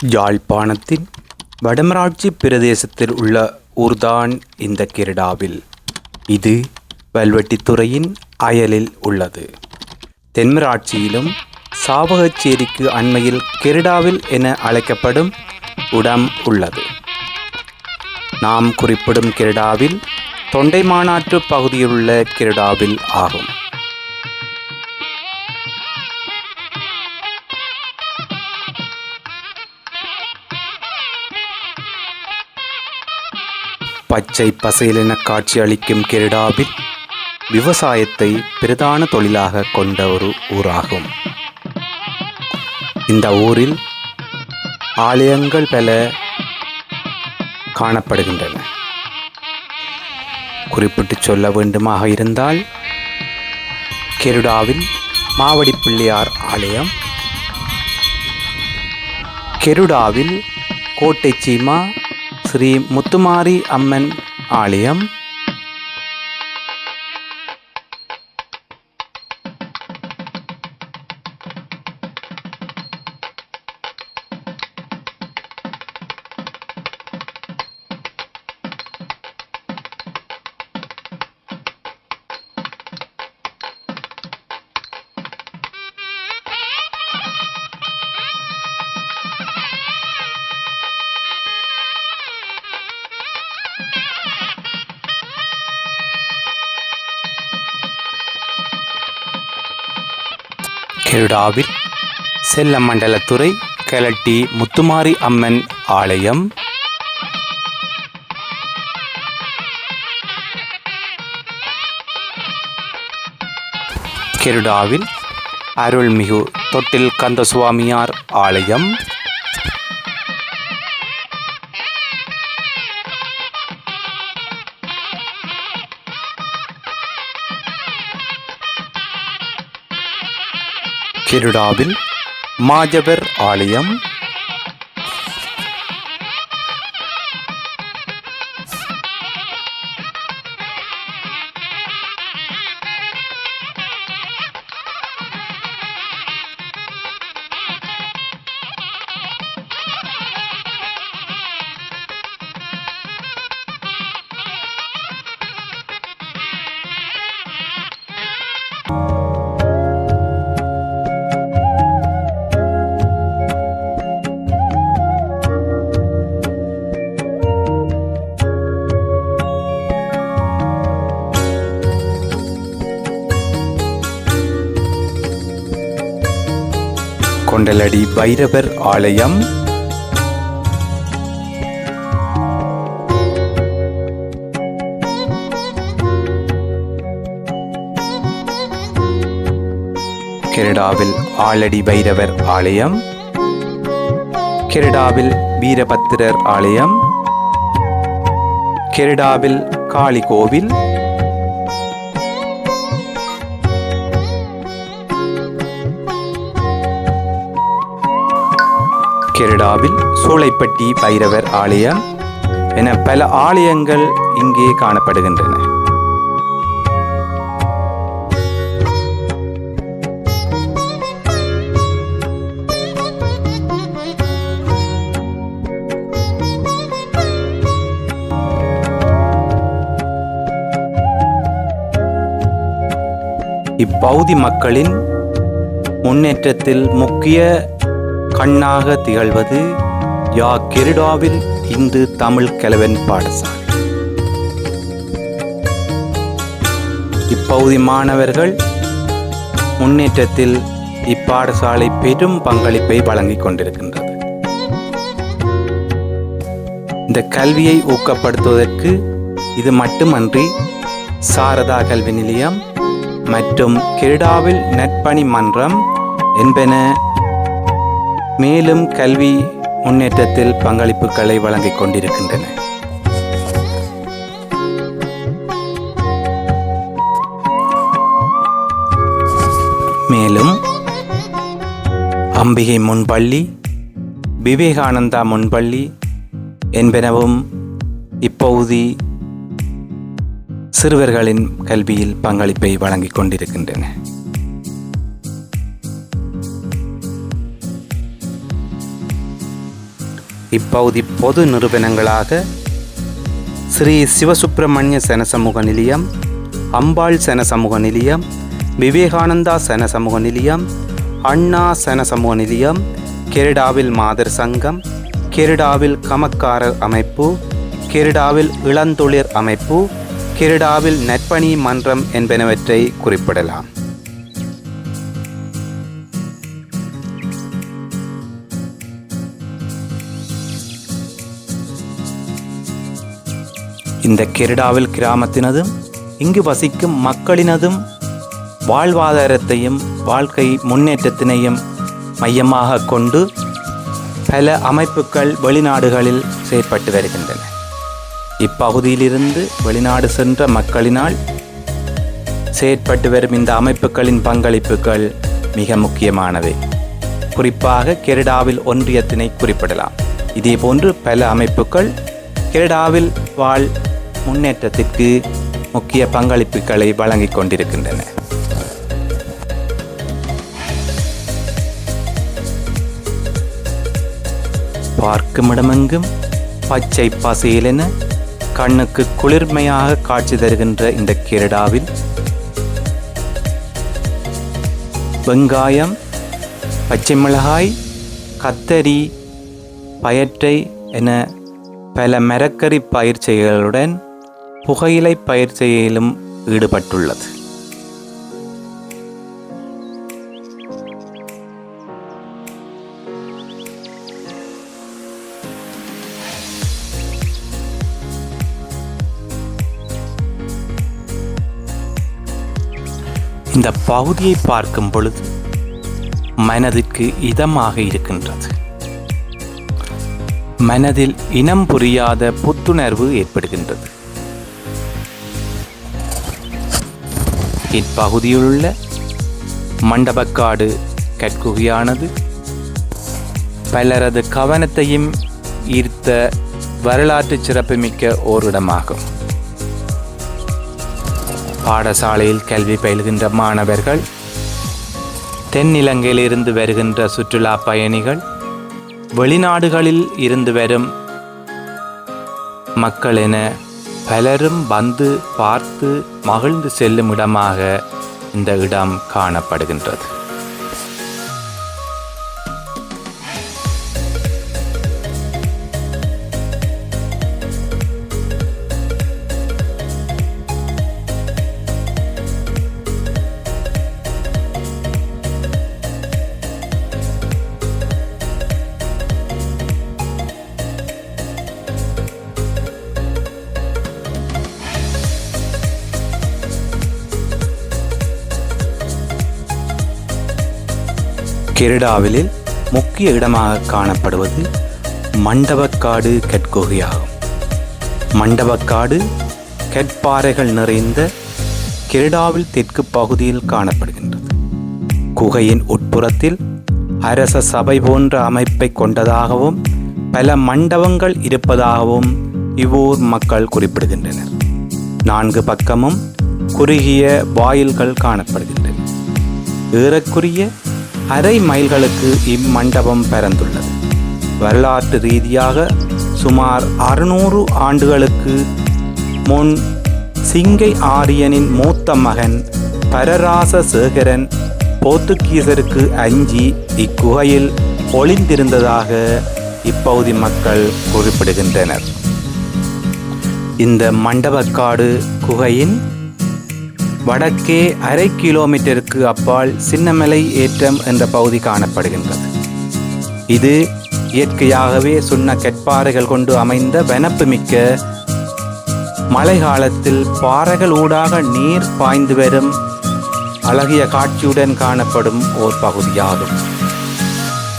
யாழ்ப்பாணத்தின் வடமராட்சி பிரதேசத்தில் உள்ள ஊர்தான் இந்த கிரடாவில். இது வல்வெட்டித்துறையின் அயலில் உள்ளது. தென்மராட்சியிலும் சாவகச்சேரிக்கு அண்மையில் கிரடாவில் என அழைக்கப்படும் இடம் உள்ளது. நாம் குறிப்பிடும் கிரடாவில் தொண்டைமானாற்று பகுதியில் உள்ள கிரடாவில் ஆகும். பச்சை பசேலென காட்சி அளிக்கும் கிரடாவில் விவசாயத்தை பிரதான தொழிலாக கொண்ட ஒரு ஊராகும். இந்த ஊரில் ஆலயங்கள் பல காணப்படுகின்றன. குறிப்பிட்டு சொல்ல வேண்டுமாக இருந்தால் கிரடாவில் மாவடி பிள்ளையார் ஆலயம், கிரடாவில் கோட்டை சீமா ஸ்ரீ முத்துமாரி அம்மன் ஆலயம், கிரடாவில் செல்லமண்டலத்துறை கலட்டி முத்துமாரி அம்மன் ஆலயம், கிரடாவில் அருள்மிகு தொட்டில் கந்தசுவாமியார் ஆலயம், கிரடாவில் மாஜவர் ஆலயம், கொண்டலடி பைரவர் ஆலயம், கிரடாவில் ஆலடி பைரவர் ஆலயம், கிரடாவில் வீரபத்திரர் ஆலயம், கிரடாவில் காளி கோவில், கிரடாவில் சூளைப்பட்டி பைரவர் ஆலயம் என பல ஆலயங்கள் இங்கே காணப்படுகின்றன. இப்பகுதி மக்களின் முன்னேற்றத்தில் முக்கிய கண்ணாக திகழ்வது கிரடாவில் இந்து தமிழ் கலவன் பாடசாலை. இப்பகுதி மாணவர்கள் முன்னேற்றத்தில் இப்பாடசாலை பெரும் பங்களிப்பை வழங்கிக் கொண்டிருக்கின்றது. இந்த கல்வியை ஊக்கப்படுத்துவதற்கு இது மட்டுமன்றி சாரதா கல்வி நிலையம் மற்றும் கிரடாவில் நற்பணி மன்றம் என்பன மேலும் கல்வி முன்னேற்றத்தில் பங்களிப்புகளை வழங்கிக் கொண்டிருக்கின்றன. மேலும் அம்பிகை முன்பள்ளி, விவேகானந்தா முன்பள்ளி என்பனவும் இப்பகுதி சிறுவர்களின் கல்வியில் பங்களிப்பை வழங்கிக் கொண்டிருக்கின்றன. இப்பகுதி பொது நிறுவனங்களாக ஸ்ரீ சிவசுப்பிரமணிய சன சமூக நிலையம், அம்பாள் சன சமூக நிலையம், விவேகானந்தா சன சமூக நிலையம், அண்ணா சன சமூக நிலையம், கெரடாவில் மாதர் சங்கம், கெரடாவில் கமக்காரர் அமைப்பு, கெரடாவில் இளந்தொழிற் அமைப்பு, கெரடாவில் நற்பணி மன்றம் என்பனவற்றை குறிப்பிடலாம். இந்த கெரடாவில் கிராமத்தினதும் இங்கு வசிக்கும் மக்களினதும் வாழ்வாதாரத்தையும் வாழ்க்கை முன்னேற்றத்தினையும் மையமாக கொண்டு பல அமைப்புகள் வெளிநாடுகளில் செயற்பட்டு வருகின்றன. இப்பகுதியிலிருந்து வெளிநாடு சென்ற மக்களினால் செயற்பட்டு வரும் இந்த அமைப்புகளின் பங்களிப்புகள் மிக முக்கியமானவை. குறிப்பாக கெரடாவில் ஒன்றியத்தினை குறிப்பிடலாம். இதேபோன்று பல அமைப்புகள் கெரடாவில் வாழ் முன்னேற்றத்திற்கு முக்கிய பங்களிப்புகளை வழங்கிக் கொண்டிருக்கின்றன. பார்க்குமிடமெங்கும் பச்சை பசேலென கண்ணுக்கு குளிர்மையாக காட்சி தருகின்ற இந்த கெரடாவில் வெங்காயம், பச்சை மிளகாய், கத்தரி, பயற்றை என பல மரக்கறி பயிர்ச்செய்களுடன் புகையிலை பயிர்ச்செய்யிலும் ஈடுபட்டுள்ளது. இந்த பகுதியை பார்க்கும் பொழுது மனதிற்கு இதமாக இருக்கின்றது. மனதில் இனம் புரியாத புத்துணர்வு ஏற்படுகின்றது. இப்பகுதியிலுள்ள மண்டபக்காடு கற்குகையானது பலரது கவனத்தையும் ஈர்த்த வரலாற்று சிறப்புமிக்க ஓரிடமாகும். பாடசாலையில் கல்வி பயில்கின்ற மாணவர்கள், தென்னிலங்கையிலிருந்து வருகின்ற சுற்றுலா பயணிகள், வெளிநாடுகளில் இருந்து வரும் மக்கள் என பலரும் வந்து பார்த்து மகிழ்ந்து செல்லும் இடமாக இந்த இடம் காணப்படுகின்றது. கெரடாவில் முக்கிய இடமாக காணப்படுவது மண்டபக்காடு கற்குகையாகும். மண்டபக்காடு கற்பாறைகள் நிறைந்த கெரடாவில் தெற்கு பகுதியில் காணப்படுகின்றது. குகையின் உட்புறத்தில் அரச சபை போன்ற அமைப்பை கொண்டதாகவும் பல மண்டபங்கள் இருப்பதாகவும் இவ்வூர் மக்கள் குறிப்பிடுகின்றனர். 4 பக்கமும் குறுகிய வாயில்கள் காணப்படுகின்றன. ஏறக்குறைய அரை மைல்களுக்கு இம்மண்டபம் பரந்துள்ளது. வரலாற்று ரீதியாக சுமார் 600 ஆண்டுகளுக்கு முன் சிங்கை ஆரியனின் மூத்த மகன் பரராச சேகரன் போர்த்துகீசருக்கு அஞ்சி இக்குகையில் ஒளிந்திருந்ததாக இப்பகுதி மக்கள் குறிப்பிடுகின்றனர். இந்த மண்டபக்காடு குகையின் வடக்கே அரை கிலோமீட்டருக்கு அப்பால் சின்னமலை ஏற்றம் என்ற பகுதி காணப்படுகின்றது. இது இயற்கையாகவே சுண்ண கற்பாறைகள் கொண்டு அமைந்த வனப்புமிக்க, மழை காலத்தில் பாறைகள் ஊடாக நீர் பாய்ந்து வரும் அழகிய காட்சியுடன் காணப்படும் ஓர் பகுதியாகும்.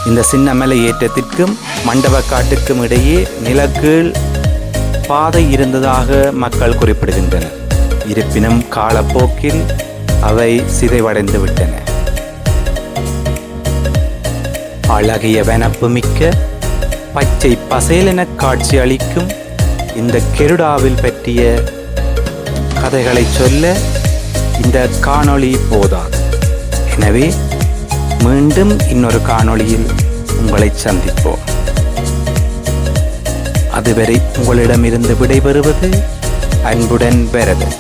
இந்த சின்னமலை ஏற்றத்திற்கும் மண்டபக்காட்டுக்கும் இடையே நிலக்கீழ் பாதை இருந்ததாக மக்கள் குறிப்பிடுகின்றனர். இருப்பினும் காலப்போக்கில் அவை சிதைவடைந்து விட்டன. அழகிய வனப்புமிக்க பச்சை பசேலென காட்சி அளிக்கும் இந்த கெரடாவில் பற்றிய கதைகளை சொல்ல இந்த காணொளி போதாது. எனவே மீண்டும் இன்னொரு காணொளியில் உங்களை சந்திப்போம். அதுவரை உங்களிடமிருந்து விடைபெறுவது அன்புடன் பரதன்.